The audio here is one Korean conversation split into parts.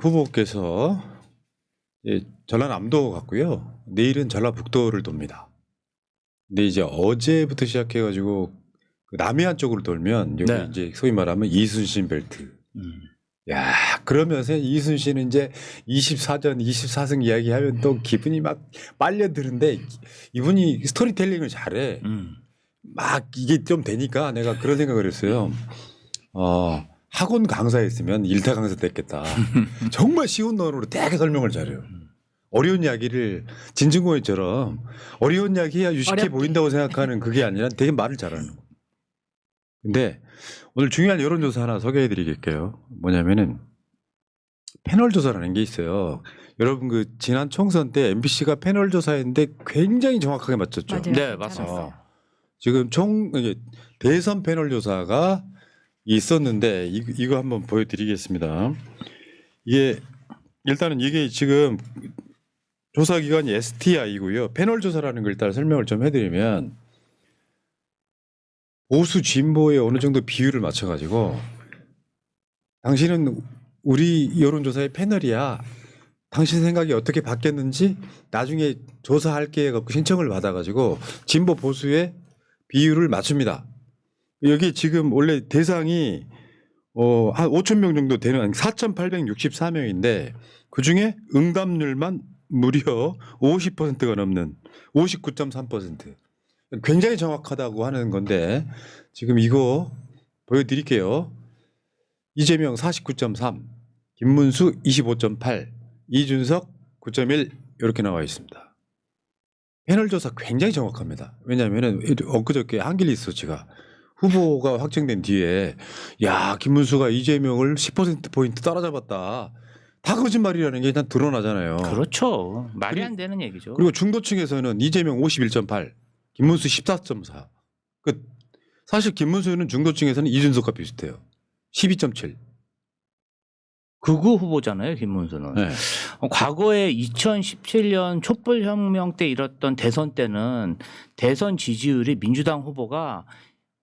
후보께서 전라남도 갔고요. 내일은 전라북도를 돕니다. 근데 이제 어제부터 시작해가지고 그 남해안 쪽으로 돌면 여기 네. 이제 소위 말하면 이순신 벨트. 야, 그러면서 이순신은 이제 24전 24승 이야기하면 또 기분이 막 빨려드는데 이분이 스토리텔링을 잘해. 막 이게 좀 되니까 내가 그런 생각을 했어요. 학원 강사였으면 일타 강사 됐겠다. 정말 쉬운 언어로 되게 설명을 잘해요. 어려운 이야기를 진중권처럼 어려운 이야기 해야 유식해 어렵게. 보인다고 생각하는 그게 아니라 되게 말을 잘하는 거예요. 근데 오늘 중요한 여론조사 하나 소개해 드리겠게요. 뭐냐면은 패널 조사라는 게 있어요. 여러분 그 지난 총선 때 MBC가 패널 조사했는데 굉장히 정확하게 맞췄죠. 맞아요. 네, 맞습니다. 잘했어요. 지금 이게 대선 패널 조사가 있었는데 이거 한번 보여드리겠습니다. 이게 일단은 이게 지금 조사 기관이 STI고요. 패널 조사라는 걸 일단 설명을 좀 해드리면 보수 진보의 어느 정도 비율을 맞춰가지고 당신은 우리 여론조사의 패널이야. 당신 생각이 어떻게 바뀌었는지 나중에 조사할게 해갖고 신청을 받아가지고 진보 보수의 비율을 맞춥니다. 여기 지금 원래 대상이 한 5천 명 정도 되는 4,864명인데 그 중에 응답률만 무려 50%가 넘는 59.3%. 굉장히 정확하다고 하는 건데 지금 이거 보여드릴게요. 이재명 49.3, 김문수 25.8, 이준석 9.1 이렇게 나와 있습니다. 패널 조사 굉장히 정확합니다. 왜냐하면 엊그저께 한길리서치가 후보가 확정된 뒤에 야 김문수가 이재명을 10%포인트 따라잡았다. 다 거짓말이라는 게 일단 드러나잖아요. 그렇죠. 말이 안 되는 얘기죠. 그리고 중도층에서는 이재명 51.8, 김문수 14.4. 사실 김문수는 중도층에서는 이준석과 비슷해요. 12.7. 극우 후보잖아요, 김문수는. 네. 과거에 2017년 촛불혁명 때 이뤘던 대선 때는 대선 지지율이 민주당 후보가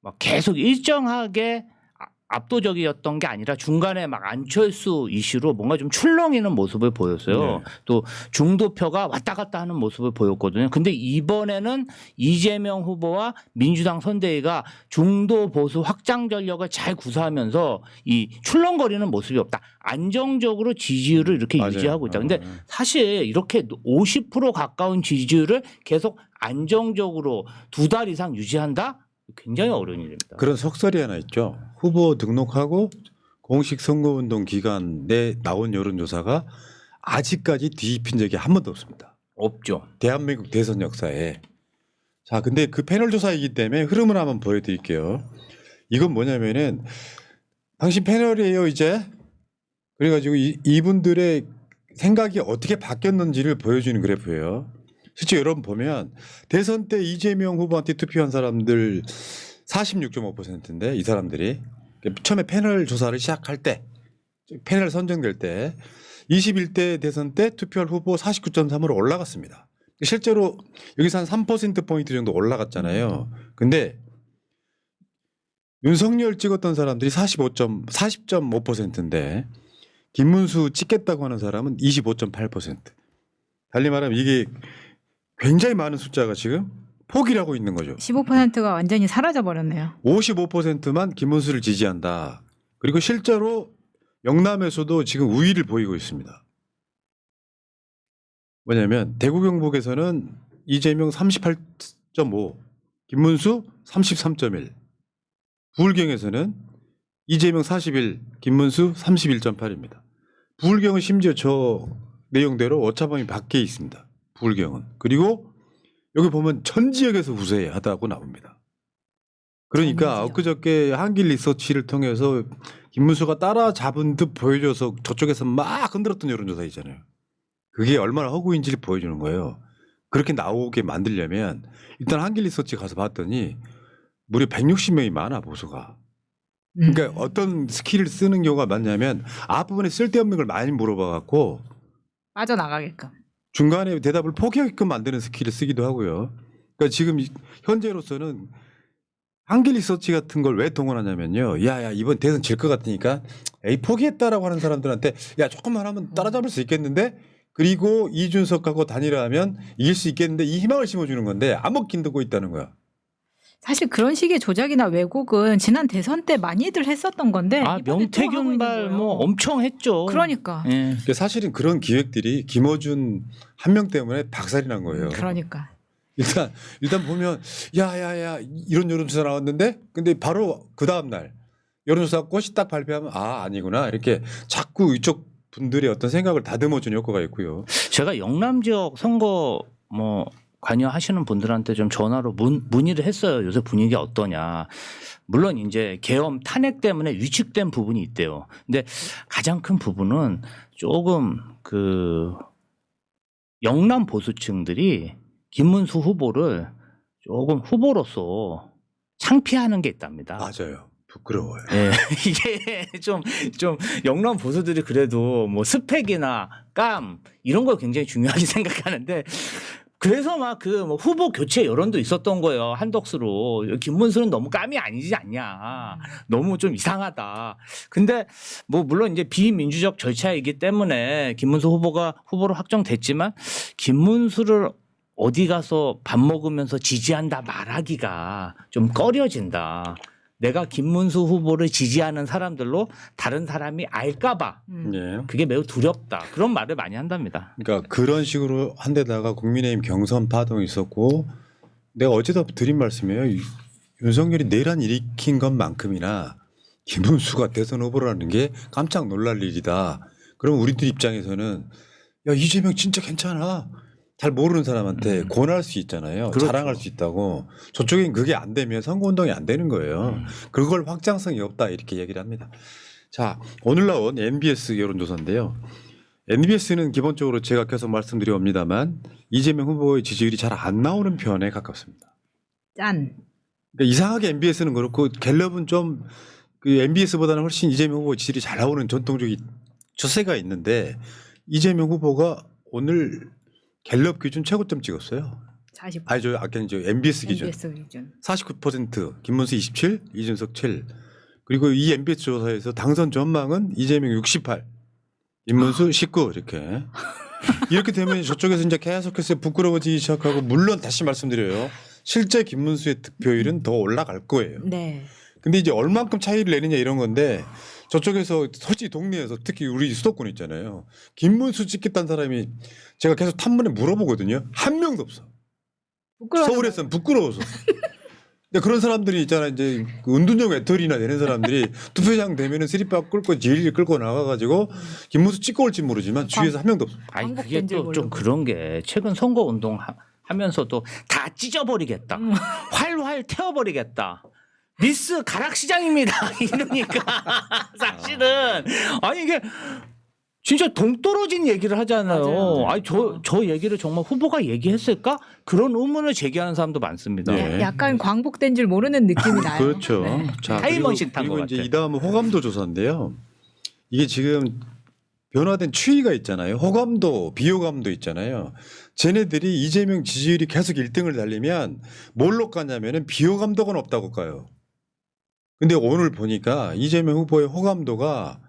막 계속 일정하게 압도적이었던 게 아니라 중간에 막 안철수 이슈로 뭔가 좀 출렁이는 모습을 보였어요. 네. 또 중도표가 왔다 갔다 하는 모습을 보였거든요. 근데 이번에는 이재명 후보와 민주당 선대위가 중도 보수 확장 전력을 잘 구사하면서 이 출렁거리는 모습이 없다. 안정적으로 지지율을 이렇게 맞아요. 유지하고 있다. 근데 사실 이렇게 50% 가까운 지지율을 계속 안정적으로 2달 이상 유지한다? 굉장히 어려운 일입니다. 그런 속설이 하나 있죠. 후보 등록하고 공식 선거운동 기간 내 나온 여론조사가 아직까지 뒤집힌 적이 한 번도 없습니다. 없죠. 대한민국 대선 역사에. 자, 근데 그 패널 조사이기 때문에 흐름을 한번 보여드릴게요. 이건 뭐냐면은 당신 패널이에요 이제. 그래가지고 이분들의 생각이 어떻게 바뀌었는지를 보여주는 그래프예요. 실제 여러분 보면 대선 때 이재명 후보한테 투표한 사람들 46.5%인데 이 사람들이 처음에 패널 조사를 시작할 때 패널 선정될 때 21대 대선 때 투표할 후보 49.3으로 올라갔습니다. 실제로 여기서 한 3%포인트 정도 올라갔잖아요. 근데 윤석열 찍었던 사람들이 40.5%인데 김문수 찍겠다고 하는 사람은 25.8%. 달리 말하면 이게 굉장히 많은 숫자가 지금 포기를 하고 있는 거죠. 15%가 완전히 사라져 버렸네요. 55%만 김문수를 지지한다. 그리고 실제로 영남에서도 지금 우위를 보이고 있습니다. 뭐냐면 대구 경북에서는 이재명 38.5, 김문수 33.1, 부울경에서는 이재명 41, 김문수 31.8입니다. 부울경은 심지어 저 내용대로 오차범위 밖에 있습니다. 부울경은. 그리고 여기 보면 전 지역에서 우세하다고 나옵니다. 그러니까 엊그저께 한길 리서치를 통해서 김문수가 따라잡은 듯 보여줘서 저쪽에서 막 흔들었던 여론조사 있잖아요. 그게 얼마나 허구인지를 보여주는 거예요. 그렇게 나오게 만들려면 일단 한길 리서치 가서 봤더니 무려 160명이 많아 보수가. 그러니까 어떤 스킬을 쓰는 경우가 많냐면 앞부분에 쓸데없는 걸 많이 물어봐 갖고 빠져나가게끔. 중간에 대답을 포기하게끔 만드는 스킬을 쓰기도 하고요. 그러니까 지금 현재로서는 한길 리서치 같은 걸 왜 동원하냐면요. 야야 이번 대선 질 것 같으니까 에이 포기했다라고 하는 사람들한테 야 조금만 하면 따라잡을 수 있겠는데 그리고 이준석하고 단일화하면 이길 수 있겠는데 이 희망을 심어주는 건데 아무긴 듣고 있다는 거야. 사실 그런 식의 조작이나 왜곡은 지난 대선 때 많이들 했었던 건데 아 이번에 또 하고 있는 명태균발 거예요. 뭐 엄청 했죠. 그러니까. 예. 근데 사실은 그런 기획들이 김어준 한 명 때문에 박살이 난 거예요. 그러니까. 일단 보면 야야야 이런 여론조사 나왔는데 근데 바로 그 다음 날 여론조사 꽃이 딱 발표하면 아 아니구나 이렇게 자꾸 이쪽 분들의 어떤 생각을 다듬어주는 효과가 있고요. 제가 영남 지역 선거 뭐 관여하시는 분들한테 좀 전화로 문의를 했어요. 요새 분위기 어떠냐. 물론 이제 계엄 탄핵 때문에 위축된 부분이 있대요. 근데 가장 큰 부분은 조금 그 영남 보수층들이 김문수 후보를 조금 후보로서 창피하는 게 있답니다. 맞아요. 부끄러워요. 예, 이게 좀 영남 보수들이 그래도 뭐 스펙이나 감 이런 걸 굉장히 중요하게 생각하는데 그래서 막 그 뭐 후보 교체 여론도 있었던 거예요. 한덕수로 김문수는 너무 감이 아니지 않냐. 너무 좀 이상하다. 근데 뭐 물론 이제 비민주적 절차이기 때문에 김문수 후보가 후보로 확정됐지만 김문수를 어디 가서 밥 먹으면서 지지한다 말하기가 좀 꺼려진다. 내가 김문수 후보를 지지하는 사람들로 다른 사람이 알까봐 예. 그게 매우 두렵다. 그런 말을 많이 한답니다. 그러니까 그런 식으로 한 데다가 국민의힘 경선 파동이 있었고 내가 어제도 드린 말씀이에요. 윤석열이 내란 일으킨 것만큼이나 김문수가 대선 후보라는 게 깜짝 놀랄 일이다. 그럼 우리들 입장에서는 야 이재명 진짜 괜찮아. 잘 모르는 사람한테 권할 수 있잖아요. 그렇죠. 자랑할 수 있다고. 저쪽엔 그게 안 되면 선거운동이 안 되는 거예요. 그걸 확장성이 없다 이렇게 얘기를 합니다. 자 오늘 나온 MBS 여론조사인데요. MBS는 기본적으로 제가 계속 말씀드려옵니다만 이재명 후보의 지지율이 잘 안 나오는 편에 가깝습니다. 짠. 그러니까 이상하게 MBS는 그렇고 갤럽은 좀 그 MBS보다는 훨씬 이재명 후보 지지율이 잘 나오는 전통적인 추세가 있는데 이재명 후보가 오늘 갤럽 기준 최고점 찍었어요. 40. 아니 저 아까 저 MBS 기준 MBS 기준. 49%, 김문수 27, 이준석 7. 그리고 이 MBS 조사에서 당선 전망은 이재명 68, 김문수 19 이렇게. 이렇게 되면 저쪽에서 이제 계속해서 부끄러워지기 시작하고 물론 다시 말씀드려요. 실제 김문수의 득표율은 더 올라갈 거예요. 네. 근데 이제 얼만큼 차이를 내느냐 이런 건데 저쪽에서 솔직히 동네에서 특히 우리 수도권 있잖아요. 김문수 찍겠다는 사람이 제가 계속 탐문에 물어보거든요. 한 명도 없어. 부끄러워. 서울에서는 부끄러워서. 근데 그런 사람들이 있잖아. 이제 그 은둔형 외톨이나 되는 사람들이 투표장 되면은 스리박 끌고 질질 끌고 나가가지고 김문수 찍고 올지 모르지만 주위에서 한 명도 없어. 아니 그게 광복된 줄 또 좀 모르고. 그런 게 최근 선거 운동 하면서도 다 찢어버리겠다. 활활 태워버리겠다. 미스 가락시장입니다. 이러니까 사실은 아니 이게 진짜 동떨어진 얘기를 하잖아요. 맞아요. 아니 저 얘기를 정말 후보가 얘기했을까? 그런 의문을 제기하는 사람도 많습니다. 네. 약간 광복된 줄 모르는 느낌이 나요. 그렇죠. 네. 자, 타임머신 탄 그리고 것 이제 같아. 이 다음은 호감도 조사인데요. 이게 지금 변화된 추이가 있잖아요. 호감도, 비호감도 있잖아요. 쟤네들이 이재명 지지율이 계속 1등을 달리면 뭘로 가냐면은 비호감도가 높다고 가요. 근데 오늘 보니까 이재명 후보의 호감도가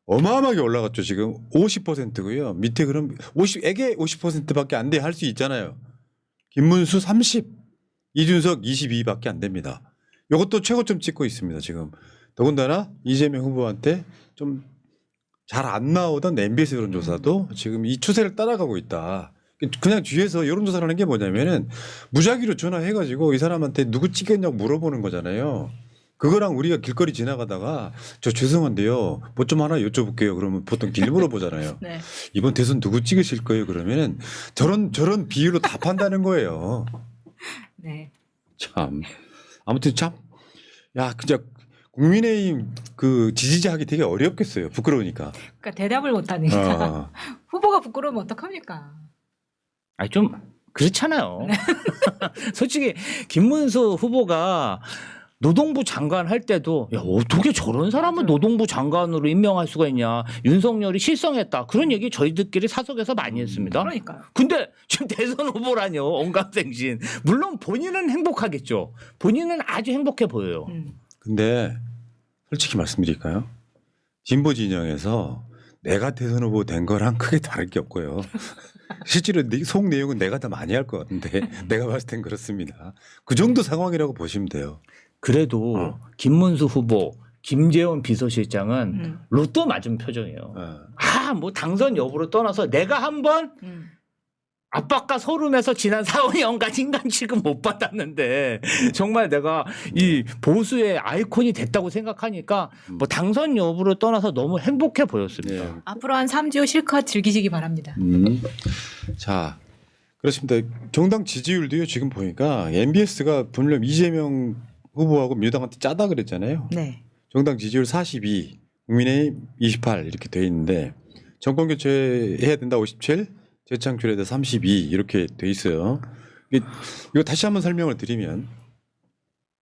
어마어마하게 올라갔죠. 지금 50%고요. 밑에 그럼 50에게 50%밖에 안 돼 할 수 있잖아요. 김문수 30, 이준석 22밖에 안 됩니다. 이것도 최고점 찍고 있습니다. 지금 더군다나 이재명 후보한테 좀 잘 안 나오던 MBS 여론조사도 지금 이 추세를 따라가고 있다. 그냥 뒤에서 여론조사를 하는 게 뭐냐면은 무작위로 전화해가지고 이 사람한테 누구 찍겠냐고 물어보는 거잖아요. 그거랑 우리가 길거리 지나가다가 저 죄송한데요. 뭐 좀 하나 여쭤볼게요. 그러면 보통 길 물어보잖아요. 네. 이번 대선 누구 찍으실 거예요? 그러면은 저런 비율로 답한다는 거예요. 네. 참. 아무튼 참. 야, 진짜 국민의힘 그 지지자하기 되게 어렵겠어요. 부끄러우니까. 그러니까 대답을 못 하니까. 어. 후보가 부끄러우면 어떡합니까? 아니 좀 그렇잖아요. 솔직히 김문수 후보가 노동부 장관 할 때도 야 어떻게 저런 사람을 노동부 장관으로 임명할 수가 있냐. 윤석열이 실성했다. 그런 얘기 저희들끼리 사석에서 많이 했습니다. 그러니까요. 근데 지금 대선 후보라뇨. 언감생신. 물론 본인은 행복하겠죠. 본인은 아주 행복해 보여요. 근데 솔직히 말씀드릴까요? 진보 진영에서 내가 대선 후보 된 거랑 크게 다를 게 없고요. 실제로 속 내용은 내가 더 많이 할 것 같은데 내가 봤을 땐 그렇습니다. 그 정도 상황이라고 보시면 돼요. 그래도 김문수 후보, 김재원 비서실장은 로또 맞은 표정이에요. 뭐 당선 여부를 떠나서 내가 한번 압박과 소름에서 지난 4, 5년간 인간 취급 못 받았는데 정말 내가 이 보수의 아이콘이 됐다고 생각하니까 뭐 당선 여부를 떠나서 너무 행복해 보였습니다. 네. 앞으로 한 3주 실컷 즐기시기 바랍니다. 자, 그렇습니다. 정당 지지율도요. 지금 보니까 MBS가 분명 이재명 후보하고 민주당한테 짜다 그랬잖아요. 네. 정당 지지율 42, 국민의힘 28 이렇게 돼 있는데 정권 교체해야 된다 57, 재창출해야 돼 32 이렇게 돼 있어요. 이거 다시 한번 설명을 드리면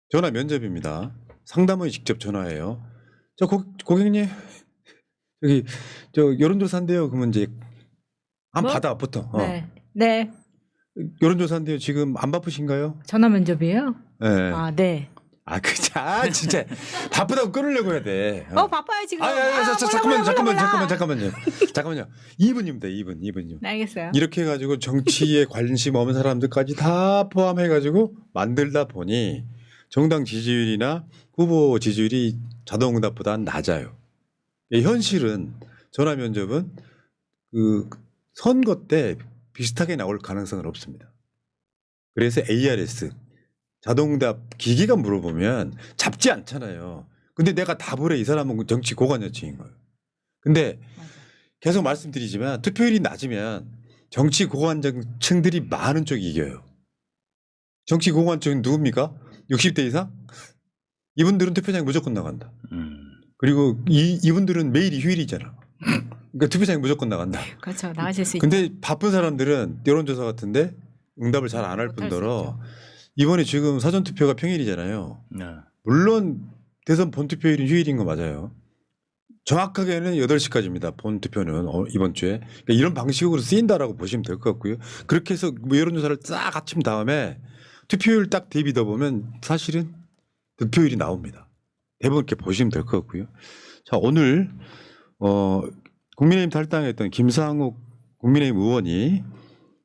전화 면접입니다. 상담원이 직접 전화해요. 저 고객님 여기 저 여론조사인데요. 그러면 이제 한 뭐? 받아 보통. 네. 네. 여론조사인데요. 지금 안 바쁘신가요? 전화 면접이에요? 네. 아, 네. 진짜 바쁘다고 끊으려고 해야 돼. 바빠요 지금. 잠깐만요. 2분입니다. 2분이요. 네, 알겠어요. 이렇게 해가지고 정치에 관심 없는 사람들까지 다 포함해가지고 만들다 보니 정당 지지율이나 후보 지지율이 자동응답보다는 낮아요. 현실은 전화 면접은 그 선거 때 비슷하게 나올 가능성은 없습니다. 그래서 ARS 자동응답 기기가 물어보면 잡지 않잖아요. 근데 내가 답을 해. 이 사람은 정치 고관 여친인 거예요. 근데 계속 말씀드리지만 투표율이 낮으면 정치 고관층들이 많은 쪽이 이겨요. 정치 고관층은 누굽니까? 60대 이상? 이분들은 투표장에 무조건 나간다. 그리고 이분들은 매일이 휴일이잖아. 그러니까 투표장에 무조건 나간다. 그렇죠. 나가실 수 있죠. 근데 바쁜 사람들은 여론조사 같은데 응답을 잘 안 할 못할 수 뿐더러 이번에 지금 사전투표가 평일이잖아요. 네. 물론 대선 본투표일은 휴일인 거 맞아요. 정확하게는 8시까지입니다. 본투표는 이번 주에. 그러니까 이런 방식으로 쓰인다라고 보시면 될 것 같고요. 그렇게 해서 뭐 여론조사를 싹 합친 다음에 투표율 딱 대비더 보면 사실은 득표율이 나옵니다. 대부분 이렇게 보시면 될 것 같고요. 자, 오늘 국민의힘 탈당했던 김상욱 국민의힘 의원이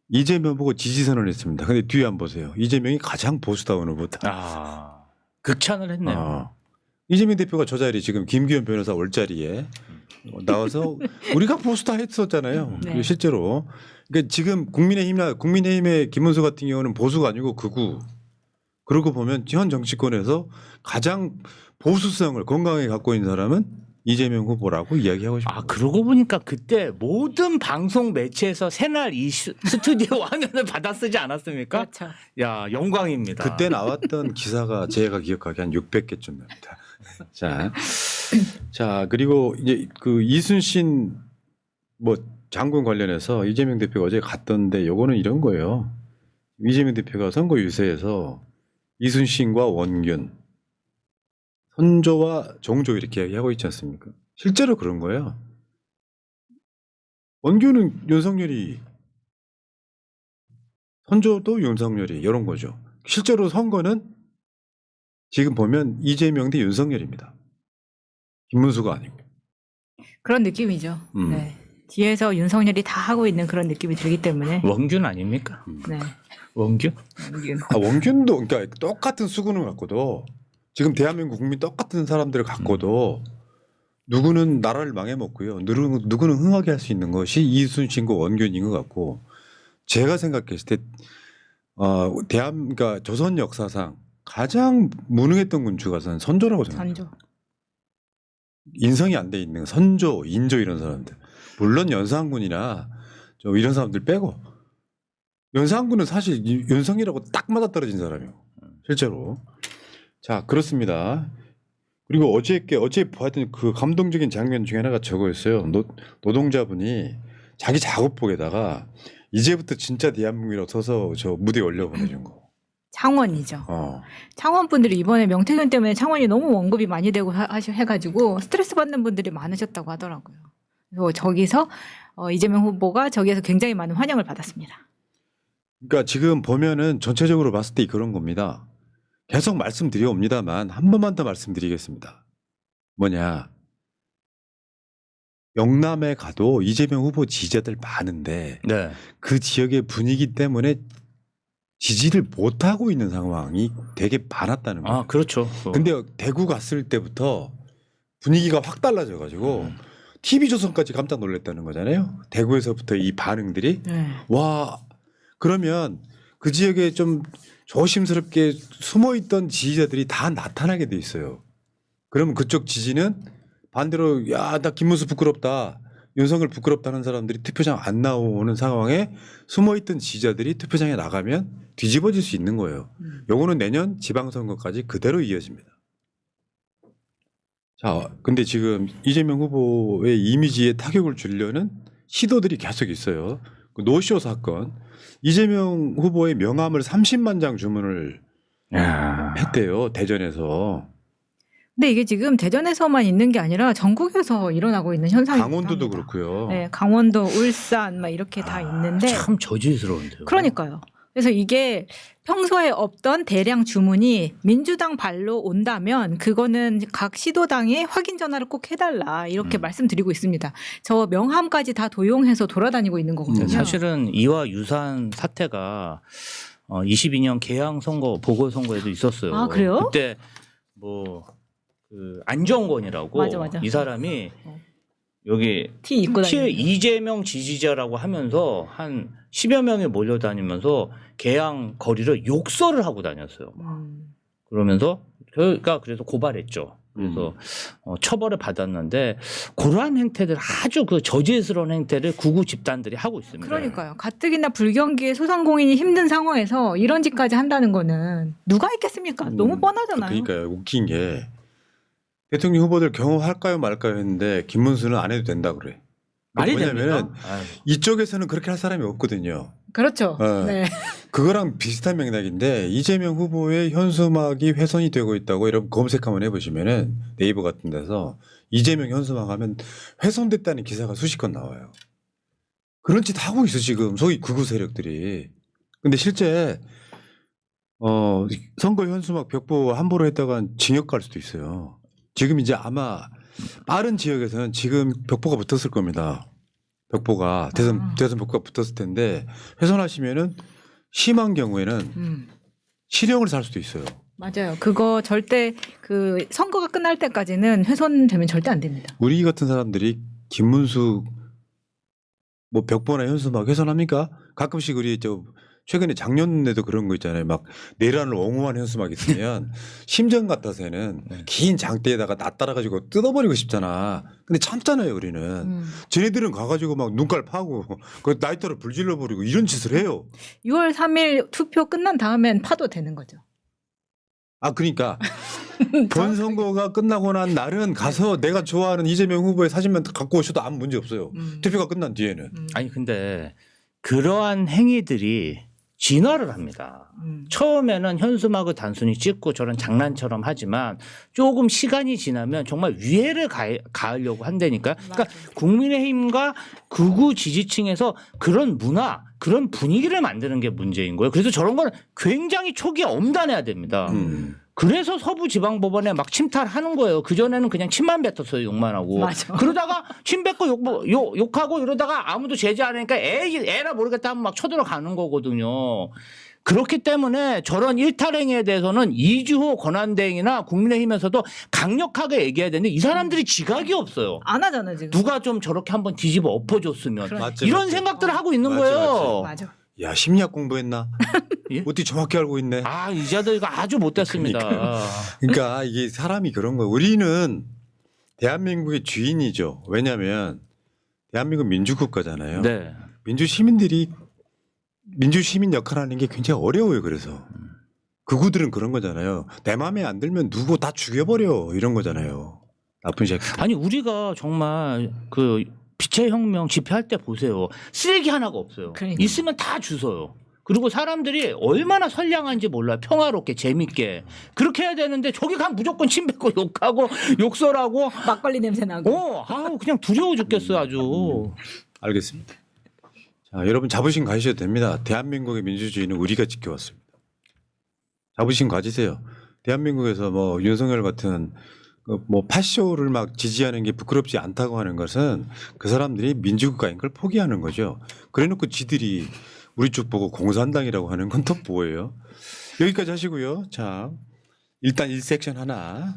이재명 보고 지지선언을 했습니다. 근데 뒤에 한번 보세요. 이재명이 가장 보수다운 후보다. 극찬을 했네요. 이재명 대표가 저 자리 지금 김기현 변호사 올 자리에 나와서 우리가 보수다 했었잖아요. 네. 실제로. 그러니까 지금 국민의힘의 김문수 같은 경우는 보수가 아니고 극우. 그러고 보면 현 정치권에서 가장 보수성을 건강하게 갖고 있는 사람은 이재명 후보라고 이야기하고 싶어요. 그러고 보니까 그때 모든 방송 매체에서 새날 이 스튜디오 화면을 받아 쓰지 않았습니까? 그렇죠. 야, 영광입니다. 그때 나왔던 기사가 제가 기억하기에 한 600개쯤 됩니다. 자, 그리고 이제 그 이순신 뭐 장군 관련해서 이재명 대표가 어제 갔던데 요거는 이런 거예요. 이재명 대표가 선거 유세에서 이순신과 원균, 선조와 종조 이렇게 이야기하고 있지 않습니까? 실제로 그런 거예요. 원균은 윤석열이, 선조도 윤석열이 이런 거죠. 실제로 선거는 지금 보면 이재명 대 윤석열입니다. 김문수가 아니고. 그런 느낌이죠. 네. 뒤에서 윤석열이 다 하고 있는 그런 느낌이 들기 때문에. 원균 아닙니까? 네. 원균? 원균도 그러니까 똑같은 수군을 갖고도 지금 대한민국 국민 똑같은 사람들을 갖고도 누구는 나라를 망해먹고요. 누구는 흥하게 할 수 있는 것이 이순신과 원균인 것 같고 제가 생각했을 때 그러니까 조선 역사상 가장 무능했던 군주가 선조라고 생각해요. 선조. 인성이 안 돼 있는 선조, 인조 이런 사람들. 물론 연산군이나 이런 사람들 빼고 연산군은 사실 윤석열하고 딱 맞아떨어진 사람이에요. 실제로. 자, 그렇습니다. 그리고 어제 보았던 그 감동적인 장면 중에 하나가 저거였어요. 노동자분이 자기 작업복에다가 이제부터 진짜 대한민국이라고 써서 저 무대에 올려 보내준 거. 창원이죠. 어. 창원 분들이 이번에 명태균 때문에 창원이 너무 언급이 많이 되고 해가지고 스트레스 받는 분들이 많으셨다고 하더라고요. 그래서 저기서 이재명 후보가 저기에서 굉장히 많은 환영을 받았습니다. 그러니까 지금 보면은 전체적으로 봤을 때 그런 겁니다. 계속 말씀드려옵니다만 한 번만 더 말씀드리겠습니다. 뭐냐. 영남에 가도 이재명 후보 지지자들 많은데 네. 그 지역의 분위기 때문에 지지를 못하고 있는 상황이 되게 많았다는 거예요. 아, 그렇죠. 근데 대구 갔을 때부터 분위기가 확 달라져가지고 TV조선까지 깜짝 놀랐다는 거잖아요. 대구에서부터 이 반응들이. 네. 와, 그러면 그 지역에 좀 조심스럽게 숨어있던 지지자들이 다 나타나게 돼 있어요. 그러면 그쪽 지지는 반대로 야, 나 김문수 부끄럽다. 윤석열 부끄럽다는 사람들이 투표장 안 나오는 상황에 숨어있던 지지자들이 투표장에 나가면 뒤집어질 수 있는 거예요. 요거는 내년 지방선거까지 그대로 이어집니다. 자, 근데 지금 이재명 후보의 이미지에 타격을 주려는 시도들이 계속 있어요. 그 노쇼 사건. 이재명 후보의 명함을 30만 장 주문을 했대요. 대전에서. 근데 이게 지금 대전에서만 있는 게 아니라 전국에서 일어나고 있는 현상이기도 강원도도 합니다. 그렇고요. 네, 강원도, 울산 막 이렇게 다 있는데 참 저질스러운데요. 그러니까요. 그래서 이게 평소에 없던 대량 주문이 민주당 발로 온다면 그거는 각 시도당에 확인 전화를 꼭 해달라 이렇게 말씀드리고 있습니다. 저 명함까지 다 도용해서 돌아다니고 있는 거거든요. 사실은 이와 유사한 사태가 22년 개항 선거 보궐선거에도 있었어요. 아, 그래요? 그때 그 안정권이라고 맞아. 이 사람이 여기 티 입고 다니는 이재명 지지자라고 하면서 한 10여 명이 몰려다니면서 개항 거리를 욕설을 하고 다녔어요. 그러면서 그러니까 그래서 고발했죠. 그래서 처벌을 받았는데 그러한 행태들 아주 그 저질스러운 행태를 구구 집단들이 하고 있습니다. 그러니까요. 가뜩이나 불경기에 소상공인이 힘든 상황에서 이런 짓까지 한다는 거는 누가 있겠습니까? 너무 뻔하잖아요. 그러니까요. 웃긴 게 대통령 후보들 경험할까요 말까요 했는데 김문수는 안 해도 된다 그래. 말이 왜냐면 됩니까? 아유. 이쪽에서는 그렇게 할 사람이 없거든요. 그렇죠. 네. 네. 그거랑 비슷한 맥락인데 이재명 후보의 현수막이 훼손이 되고 있다고 여러분 검색 한번 해보시면은 네이버 같은 데서 이재명 현수막 하면 훼손됐다는 기사가 수십 건 나와요. 그런 짓 하고 있어 지금 소위 극우 세력들이. 근데 실제 선거 현수막 벽보 함부로 했다가 징역 갈 수도 있어요. 지금 이제 아마 빠른 지역에서는 지금 벽보가 붙었을 겁니다. 벽보가 대선 벽보가 붙었을 텐데 훼손하시면은 심한 경우에는 실형을 살 수도 있어요. 맞아요. 그거 절대 그 선거가 끝날 때까지는 훼손되면 절대 안 됩니다. 우리 같은 사람들이 김문수 뭐 벽보나 현수막 훼손합니까? 가끔씩 우리 최근에 작년에도 그런 거 있잖아요. 막 내란을 옹호한 현수막 있으면 심정 같아서는 긴 장대에다가 낯따라가지고 뜯어버리고 싶잖아. 근데 참잖아요, 우리는. 쟤네들은 가가지고 막 눈깔 파고 그 나이터를 불질러버리고 이런 짓을 해요. 6월 3일 투표 끝난 다음엔 파도 되는 거죠. 아, 그러니까 본 선거가 끝나고 난 날은 가서 내가 좋아하는 이재명 후보의 사진만 갖고 오셔도 아무 문제 없어요. 투표가 끝난 뒤에는. 아니 근데 그러한 행위들이 진화를 합니다. 처음에는 현수막을 단순히 찍고 저런 장난처럼 하지만 조금 시간이 지나면 정말 위해를 가하려고 한다니까요. 그러니까 국민의힘과 극우 지지층에서 그런 문화, 그런 분위기를 만드는 게 문제인 거예요. 그래서 저런 거는 굉장히 초기에 엄단해야 됩니다. 그래서 서부지방법원에 막 침탈하는 거예요. 그전에는 그냥 침만 뱉었어요. 욕만 하고. 맞아. 그러다가 침 뱉고 욕하고 이러다가 아무도 제재 안 하니까 에라 모르겠다 하면 막 쳐들어가는 거거든요. 그렇기 때문에 저런 일탈행위에 대해서는 이주호 권한대행이나 국민의힘에서도 강력하게 얘기해야 되는데 이 사람들이 지각이 없어요. 안 하잖아요 지금. 누가 좀 저렇게 한번 뒤집어 엎어줬으면. 그러니까. 이런 생각들을 하고 있는 맞지, 거예요. 맞아. 야, 심리학 공부했나? 예? 어떻게 정확히 알고 있네. 아, 이 자들가 아주 못됐습니다. 그러니까 이게 사람이 그런 거예요. 우리는 대한민국의 주인이죠. 왜냐하면 대한민국 민주국가잖아요. 네. 민주시민들이 민주시민 역할하는 게 굉장히 어려워요. 그래서 극우들은 그런 거잖아요. 내 마음에 안 들면 누구 다 죽여버려 이런 거잖아요. 나쁜 새끼. 아니 우리가 정말 그 빛의 혁명 집회할 때 보세요. 쓰레기 하나가 없어요. 그러니까. 있으면 다 주워요. 그리고 사람들이 얼마나 선량한지 몰라요. 평화롭게 재밌게. 그렇게 해야 되는데 저기 가면 무조건 침 뱉고 욕하고 욕설하고 막걸리 냄새 나고. 아우 그냥 두려워 죽겠어요 아주. 알겠습니다. 자, 여러분 자부심 가지셔도 됩니다. 대한민국의 민주주의는 우리가 지켜왔습니다. 자부심 가지세요. 대한민국에서 뭐 윤석열 같은 뭐 파쇼를 막 지지하는 게 부끄럽지 않다고 하는 것은 그 사람들이 민주국가인 걸 포기하는 거죠. 그래놓고 지들이 우리 쪽 보고 공산당이라고 하는 건 또 뭐예요? 여기까지 하시고요. 자, 일단 1섹션 하나